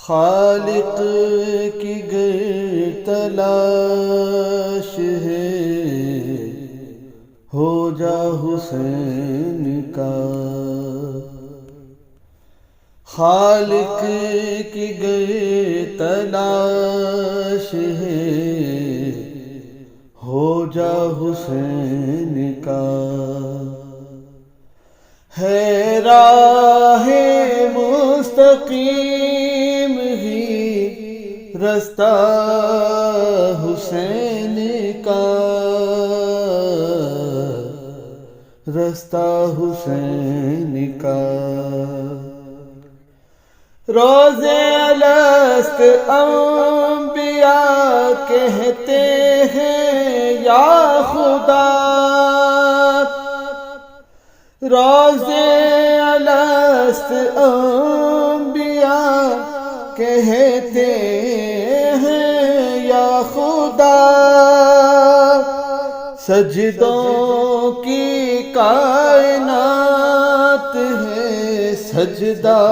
خالق کی گر تلاش ہے، ہو جا حسین کا۔ خالق کی گر تلاش ہے، ہو جا حسین کا۔ ہے راہ مستقیم ہی رستہ حسین کا، رستہ حسین کا۔ روزے الست انبیاء کہتے ہیں یا خدا، روزے الست انبیاء کہتے ہیں یا خدا، سجدوں کی کائنات ہے سجدہ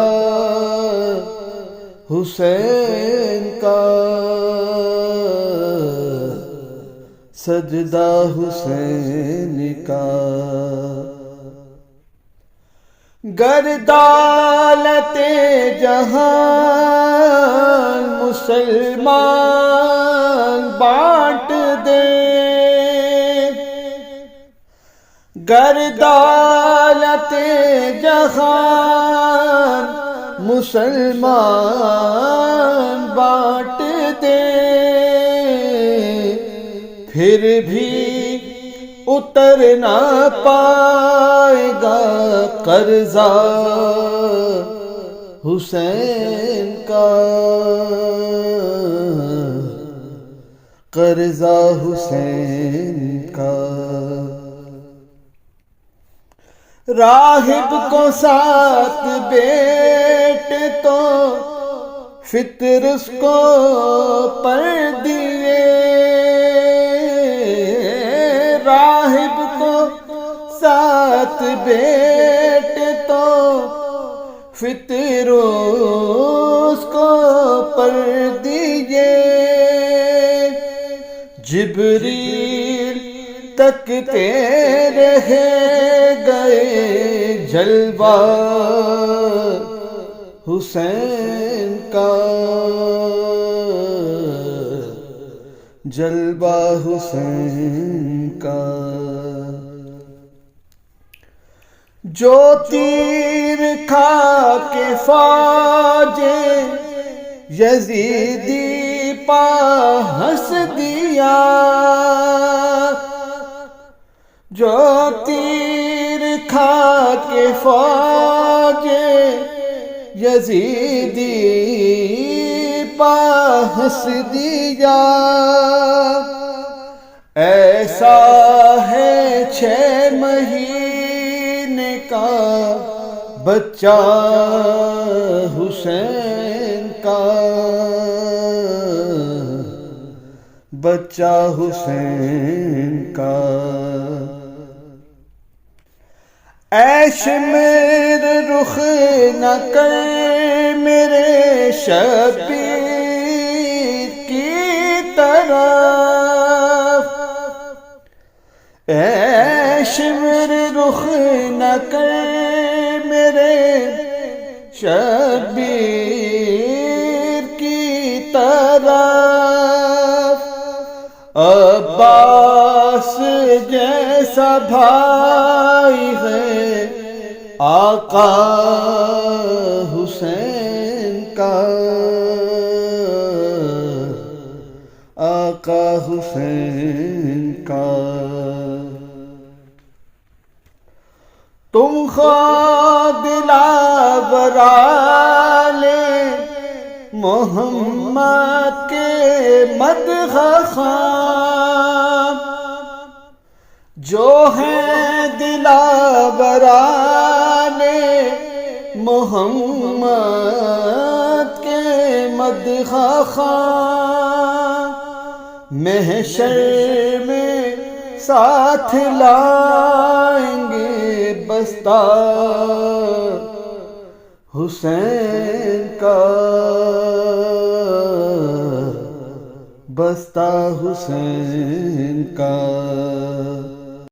حسین کا، سجدہ حسین کا۔ گر دولت جہان مسلمان بانٹ دے، گر دولت جہان مسلمان بانٹ دے، پھر بھی اتر نہ پائے گا قرضہ حسین کا، قرضہ حسین کا۔ راہب کو 7 بیٹے تو فطر اس کو پر دیے، راہب کو 7 بیٹے تو فطر اس کو پر دیے، جبریل تکتے رہے گئے جلوہ حسین کا، جلوہ حسین کا۔ جو تیر کھا کے فوج یزیدی پا ہنس دیا، جو تیر کھا کے فوج یزیدی پا ہنس دیا، ایسا ہے 6 مہینے کا بچہ حسین کا، بچہ حسین کا۔ عیش میرے رخ نہ کر میرے شبیر کی طرف، عیش میرے رخ نہ کر میرے شبیر کی طرف، عباس جیسا بھائی ہے آقا حسین کا، آقا حسین کا۔ تم خود دلاور آلِ محمد کے مدح خواں، جو ہیں دلاور آلِ محمد کے مدح خواں، محشر میں ساتھ لائیں گے بستہ حسین کا بستہ حسین کا